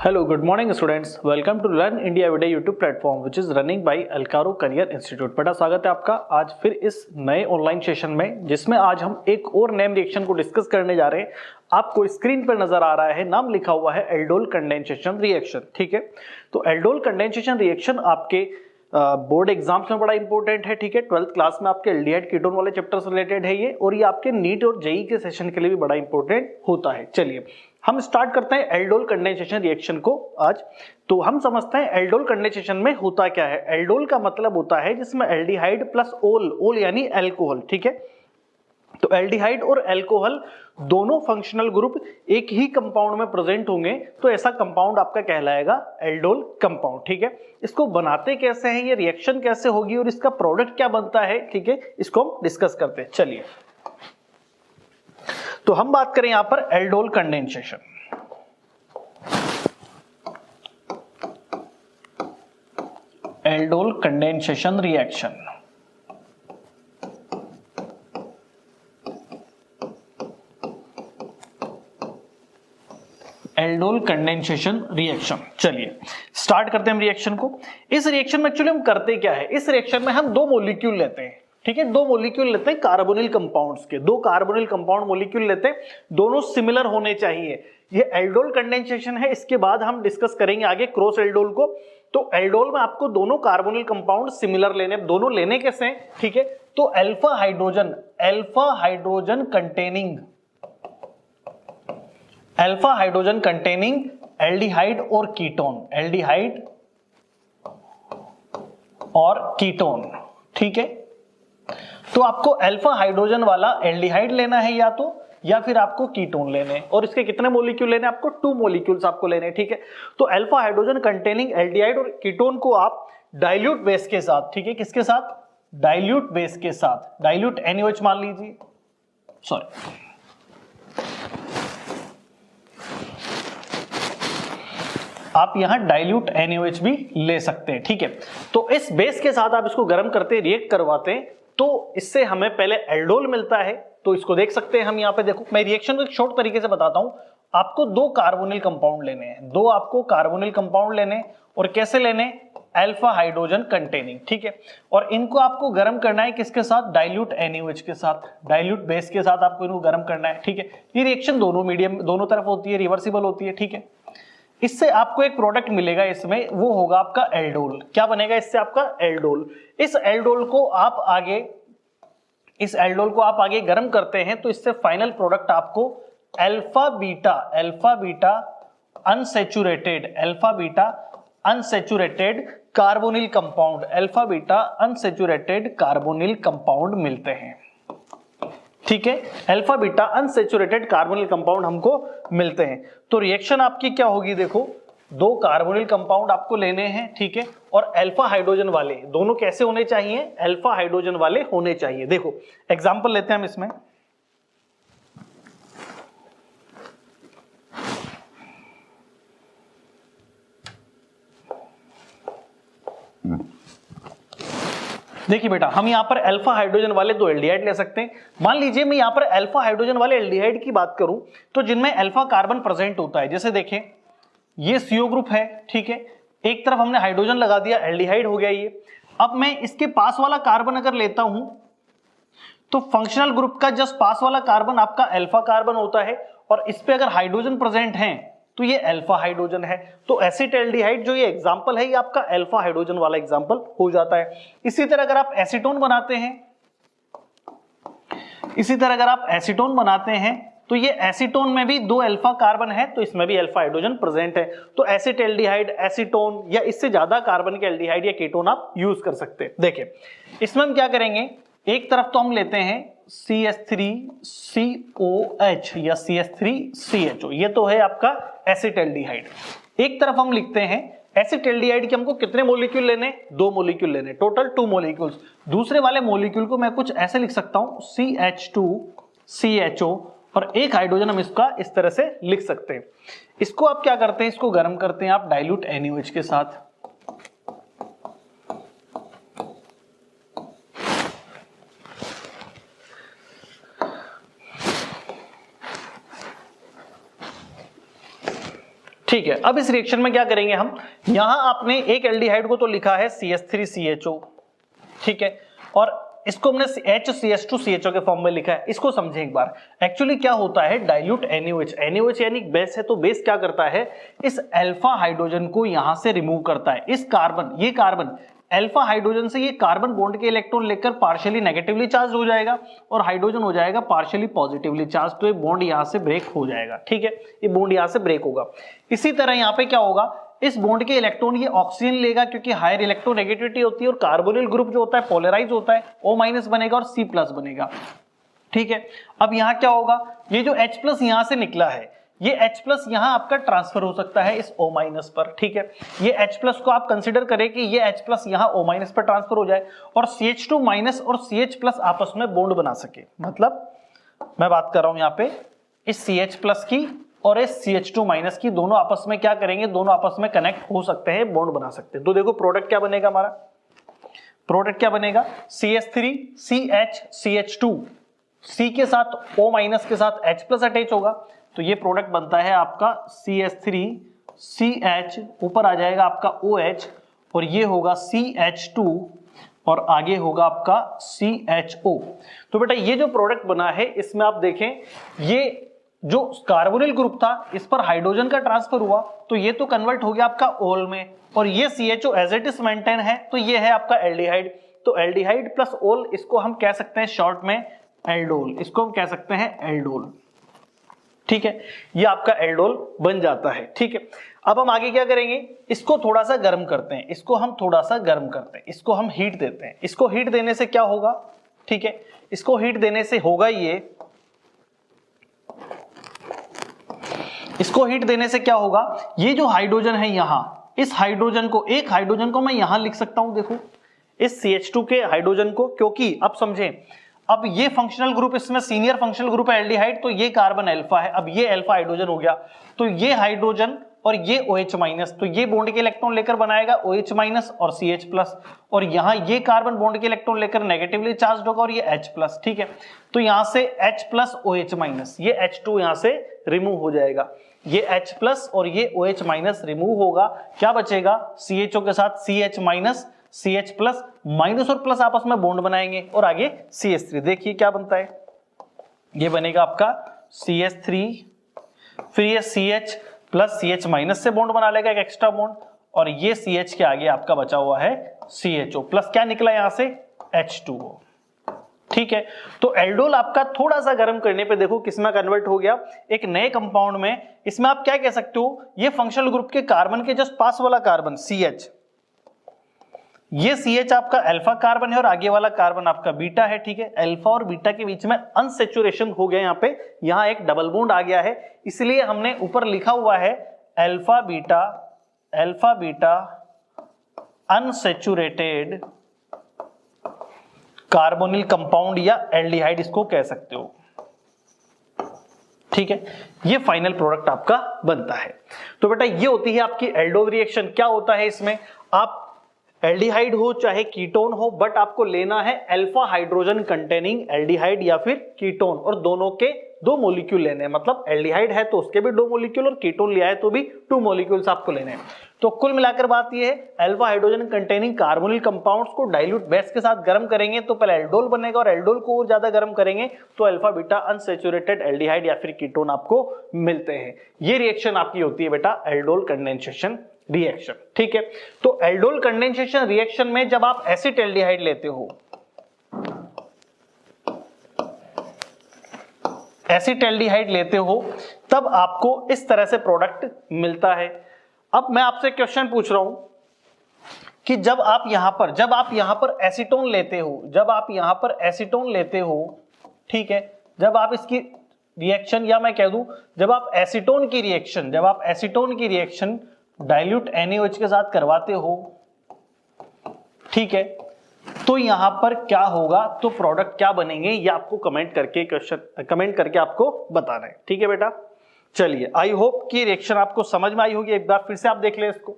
Hello, good morning students. Welcome to Learn India Everyday YouTube platform which is running by Alcaro Career Institute. बेटा स्वागत है आपका आज फिर इस नए ऑनलाइन सेशन में, जिसमें आज हम एक और नेम रिएक्शन को डिस्कस करने जा रहे हैं। आपको स्क्रीन पर नजर आ रहा है, नाम लिखा हुआ है एल्डोल कंडेंसेशन रिएक्शन। ठीक है, तो एल्डोल कंडेंसेशन रिएक्शन आपके बोर्ड एग्जाम्स में बड़ा इंपॉर्टेंट है। ठीक है, 12th क्लास में आपके एल्डिहाइड कीटोन वाले चैप्टर से रिलेटेड है ये, और ये आपके नीट और जेई के सेशन के लिए भी बड़ा इंपॉर्टेंट होता है। चलिए हम स्टार्ट करते हैं एल्डोल कंडेंसेशन रिएक्शन को आज। तो हम समझते हैं एल्डोल कंडेंसेशन में होता क्या है। एल्डोल का मतलब होता है जिसमें एल्डिहाइड प्लस ओल यानी अल्कोहल। ठीक है, तो एल्डिहाइड और अल्कोहल दोनों फंक्शनल ग्रुप एक ही कंपाउंड में प्रेजेंट होंगे, तो ऐसा कंपाउंड आपका कहलाएगा एल्डोल कंपाउंड। ठीक है, इसको बनाते कैसे हैं, ये रिएक्शन कैसे होगी और इसका प्रोडक्ट क्या बनता है, ठीक है, इसको हम डिस्कस करते हैं। चलिए तो हम बात करें यहां पर aldol condensation. Aldol condensation reaction, aldol condensation reaction. चलिए स्टार्ट करते हैं हम रिएक्शन को। इस रिएक्शन में एक्चुअली हम करते क्या है, इस रिएक्शन में हम दो मॉलिक्यूल लेते हैं। ठीक है, दो मॉलिक्यूल लेते हैं कार्बोनिल कंपाउंड्स के, दो कार्बोनिल कंपाउंड मॉलिक्यूल लेते हैं, दोनों सिमिलर होने चाहिए। ये एल्डोल कंडेंसेशन है, इसके बाद हम डिस्कस करेंगे आगे क्रॉस एल्डोल को। तो एल्डोल में आपको दोनों कार्बोनिल कंपाउंड सिमिलर लेने, दोनों लेने कैसे हैं, ठीक है, तो अल्फा हाइड्रोजन कंटेनिंग एल्डिहाइड और कीटोन, एल्डिहाइड और कीटोन। ठीक है, तो आपको अल्फा हाइड्रोजन वाला एल्डिहाइड लेना है या फिर आपको कीटोन लेने हैं, और इसके कितने मॉलिक्यूल लेने हैं, आपको 2 मॉलिक्यूल्स आपको लेने हैं। ठीक है, तो अल्फा हाइड्रोजन कंटेनिंग एल्डिहाइड और कीटोन को आप डाइल्यूट बेस के साथ, ठीक है, किसके साथ, डाइल्यूट बेस के साथ, डाइल्यूट NaOH मान लीजिए, सॉरी आप यहां डाइल्यूट NaOH भी ले सकते हैं। ठीक है, तो इस बेस के साथ आप इसको गर्म करते रिएक्ट करवाते हैं, तो इससे हमें पहले एल्डोल मिलता है। तो इसको देख सकते हैं हम यहाँ पे, देखो मैं रिएक्शन को एक शॉर्ट तरीके से बताता हूं। आपको दो कार्बोनिल कंपाउंड लेने हैं, दो आपको कार्बोनिल कंपाउंड लेने, और कैसे लेने, अल्फा हाइड्रोजन कंटेनिंग। ठीक है, और इनको आपको गर्म करना है किसके साथ, डाइल्यूट NaOH के साथ, डाइल्यूट बेस के साथ आपको इनको गर्म करना है। ठीक है, ये रिएक्शन दोनों मीडियम, दोनों तरफ होती है, रिवर्सिबल होती है। ठीक है, इससे आपको एक प्रोडक्ट मिलेगा, इसमें वो होगा आपका एल्डोल। क्या बनेगा इससे, आपका एल्डोल। इस एल्डोल को आप आगे गर्म करते हैं, तो इससे फाइनल प्रोडक्ट आपको alpha beta unsaturated carbonyl compound मिलते हैं। ठीक है, alpha beta unsaturated carbonyl compound हमको मिलते हैं। तो रिएक्शन आपकी क्या होगी, देखो दो कार्बोनिल कंपाउंड आपको लेने हैं, ठीक है, और अल्फा हाइड्रोजन वाले, दोनों कैसे होने चाहिए, अल्फा हाइड्रोजन वाले होने चाहिए। देखो एग्जांपल लेते हैं हम इसमें, देखिए बेटा, हम यहां पर अल्फा हाइड्रोजन वाले दो एल्डिहाइड ले सकते हैं। मान लीजिए मैं यहां पर अल्फा हाइड्रोजन वाले एल्डिहाइड की बात करूं, तो जिनमें अल्फा कार्बन प्रेजेंट होता है, जैसे देखें ये CO ग्रुप है। ठीक है, एक तरफ हमने हाइड्रोजन लगा दिया, एल्डिहाइड हो गया ये। अब मैं इसके पास वाला कार्बन अगर लेता हूं, तो फंक्शनल ग्रुप का जस्ट पास वाला कार्बन आपका अल्फा कार्बन होता है, और इस पे अगर हाइड्रोजन प्रेजेंट है तो ये अल्फा हाइड्रोजन है। तो एसिटाल्डिहाइड जो ये एग्जांपल है, ये आपका अल्फा हाइड्रोजन वाला एग्जांपल हो जाता है। इसी तरह अगर आप एसीटोन बनाते हैं, तो ये एसीटोन में भी दो अल्फा कार्बन है, तो इसमें भी अल्फा हाइड्रोजन प्रेजेंट है। तो एसिटाल्डिहाइड, एसीटोन या इससे ज्यादा कार्बन के एल्डिहाइड या कीटोन आप यूज कर सकते हैं। देखिए इसमें हम क्या करेंगे, एक तरफ तो हम लेते हैं CH3COH या CH3CHO, ये तो है आपका एसिटाल्डिहाइड। एक तरफ हम लिखते हैं एसिटाल्डिहाइड के हमको कितने मॉलिक्यूल लेने, दो मॉलिक्यूल लेने, टोटल 2 मॉलिक्यूल्स। दूसरे वाले मॉलिक्यूल को मैं कुछ ऐसे लिख सकता हूं CH2CHO, और एक हाइड्रोजन हम इसका इस तरह से लिख सकते हैं। इसको आप क्या करते हैं, इसको गर्म करते हैं आप डाइल्यूट NaOH के साथ। ठीक है, अब इस रिएक्शन में क्या करेंगे हम, यहां आपने एक एल्डिहाइड को तो लिखा है CH3CHO, ठीक है, और इसको हमने HCH2CHO के फॉर्म में लिखा है। इसको समझें एक बार, एक्चुअली क्या होता है, डाइल्यूट NaOH, NaOH यानी बेस है, तो बेस क्या करता है, इस अल्फा हाइड्रोजन को यहां से रिमूव करता है। इस कार्बन, ये कार्बन अल्फा हाइड्रोजन से ये कार्बन बॉन्ड के इलेक्ट्रॉन लेकर पार्शियली नेगेटिवली चार्ज हो जाएगा और हाइड्रोजन हो जाएगा पार्शियली पॉजिटिवली चार्ज, तो ये बॉन्ड यहां से ब्रेक हो जाएगा, ठीक है, ये बॉन्ड यहां से ब्रेक होगा। इसी तरह यहां पे क्या होगा, इस बॉन्ड के इलेक्ट्रॉन ये ऑक्सीजन लेगा क्योंकि हायर इलेक्ट्रोनेगेटिविटी होती है और कार्बोनिल ग्रुप जो होता है पोलराइज होता है, O- बनेगा और C+ बनेगा, ठीक है। अब यहां क्या होगा, ये जो H+ यहां से निकला है, ये H+ यहां आपका ट्रांसफर हो सकता है इस O- पर, ठीक है। ये H+ को आप कंसीडर करें कि ये H+ यहां O- पर ट्रांसफर हो जाए और CH2- और CH+ आपस में बॉन्ड बना सके। मतलब मैं बात कर रहा हूं यहां पे इस CH+ की और इस CH2- की, दोनों आपस में क्या करेंगे, दोनों आपस में कनेक्ट हो सकते हैं, बॉन्ड बना सकते हैं। तो देखो प्रोडक्ट क्या बनेगा, हमारा प्रोडक्ट क्या बनेगा, CH3CH CH2, C के साथ O- के साथ H+ अटैच होगा, तो ये प्रोडक्ट बनता है आपका CH3CH, ऊपर आ जाएगा आपका OH और ये होगा CH2 और आगे होगा आपका CHO। तो बेटा ये जो प्रोडक्ट बना है इसमें आप देखें, ये जो कार्बोनिल ग्रुप था इस पर हाइड्रोजन का ट्रांसफर हुआ तो ये तो कन्वर्ट हो गया आपका ओल में, और ये CHO as it is maintain है, तो ये है आपका एल्डिहाइड। तो एल्डिहाइड प्लस ओल, इसको हम कह सकते हैं शॉर्ट में एल्डोल, इसको हम कह सकते हैं एल्डोल, ठीक है, ये आपका एल्डोल बन जाता है, ठीक है। अब हम आगे क्या करेंगे, इसको थोड़ा सा गर्म करते हैं, इसको हम थोड़ा सा गर्म करते हैं, इसको हम हीट देते हैं। इसको हीट देने से क्या होगा, ठीक है, इसको हीट देने से होगा ये, इसको हीट देने से क्या होगा, ये जो हाइड्रोजन है यहां, इस हाइड्रोजन को, एक हाइड्रोजन को मैं यहां लिख सकता हूं, देखो इस CH2 के हाइड्रोजन को, क्योंकि अब समझें, अब ये फंक्शनल ग्रुप, इसमें सीनियर फंक्शनल ग्रुप है एल्डिहाइड, तो ये कार्बन अल्फा है, अब ये अल्फा हाइड्रोजन हो गया, तो ये हाइड्रोजन और ये OH-, तो ये बॉन्ड के इलेक्ट्रॉन लेकर बनाएगा OH- और CH+, और यहां ये कार्बन बॉन्ड के इलेक्ट्रॉन लेकर नेगेटिवली चार्ज होगा और ये H+, ठीक है। तो यहां से H+ OH-, ये H2 यहां से रिमूव हो जाएगा, ये H+ और ये OH- रिमूव होगा, क्या बचेगा, CHO के साथ CH-, CH+, माइनस और प्लस आपस में बॉन्ड बनाएंगे और आगे CH3, देखिए क्या बनता है, ये बनेगा आपका CH3, फिर ये CH+ CH- से बॉन्ड बना लेगा एक एक्स्ट्रा बॉन्ड, और ये CH के आगे आपका बचा हुआ है CHO प्लस क्या निकला यहां से H2O, ठीक है। तो एल्डोल आपका थोड़ा सा गर्म करने पे देखो किसमें कन्वर्ट हो गया, एक नए कंपाउंड में। इसमें आप क्या कह सकते हो, ये फंक्शनल ग्रुप के कार्बन के जस्ट पास वाला कार्बन CH, ये CH आपका अल्फा कार्बन है और आगे वाला कार्बन आपका बीटा है, ठीक है। अल्फा और बीटा के बीच में अनसैचुरेशन हो गया, यहाँ पे यहाँ एक डबल बॉन्ड आ गया है, इसलिए हमने ऊपर लिखा हुआ है alpha beta unsaturated carbonyl compound या एल्डिहाइड इसको कह सकते हो, ठीक है। ये फाइनल प्रोडक्ट आपका बनता है। तो बेटा ये होती है आपकी एल्डोल रिएक्शन। क्या होता है इसमें, आप एल्डिहाइड हो चाहे कीटोन हो, बट आपको लेना है अल्फा हाइड्रोजन कंटेनिंग एल्डिहाइड या फिर कीटोन, और दोनों के 2 मॉलिक्यूल लेने हैं। मतलब एल्डिहाइड है तो उसके भी 2 मॉलिक्यूल और कीटोन लिया है तो भी 2 मॉलिक्यूल्स आपको लेने हैं। तो कुल मिलाकर बात यह है, alpha hydrogen containing carbonyl compounds को डाइल्यूट बेस के साथ गर्म करेंगे तो पहले एल्डोल बनेगा, और एल्डोल को और ज्यादा गर्म करेंगे तो अल्फा बीटा अनसैचुरेटेड एल्डिहाइड या फिर कीटोन आपको मिलते हैं। ये रिएक्शन आपकी होती है बेटा एल्डोल कंडेंसेशन रिएक्शन, ठीक है। तो एल्डोल कंडेंसेशन रिएक्शन में जब आप एसिटाल्डिहाइड लेते हो, एसिटाल्डिहाइड लेते हो तब आपको इस तरह से प्रोडक्ट मिलता है। अब मैं आपसे क्वेश्चन पूछ रहा हूं कि जब आप यहां पर एसीटोन लेते हो, जब आप यहां पर एसीटोन लेते हो, ठीक है, जब आप इसकी रिएक्शन, या मैं कह दूं जब आप एसीटोन की रिएक्शन डाइल्यूट NaOH के साथ करवाते हो, ठीक है, तो यहां पर क्या होगा, तो प्रोडक्ट क्या बनेंगे ये आपको कमेंट करके आपको बताना है, ठीक है बेटा। चलिए, आई होप कि रिएक्शन आपको समझ में आई होगी। एक बार फिर से आप देख लें इसको।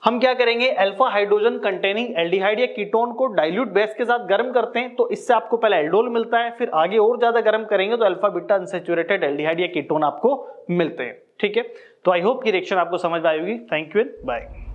हम क्या करेंगे, अल्फा हाइड्रोजन कंटेनिंग एल्डिहाइड या कीटोन को डाइल्यूट बेस के साथ गर्म करते हैं तो इससे आपको पहले एल्डोल मिलता है, फिर आगे और ज्यादा गर्म करेंगे तो अल्फा बीटा अनसैचुरेटेड एल्डिहाइड या कीटोन आपको मिलते हैं। ठीक है, तो आई होप कि रिएक्शन आपको समझ में आई होगी। Thank you and bye.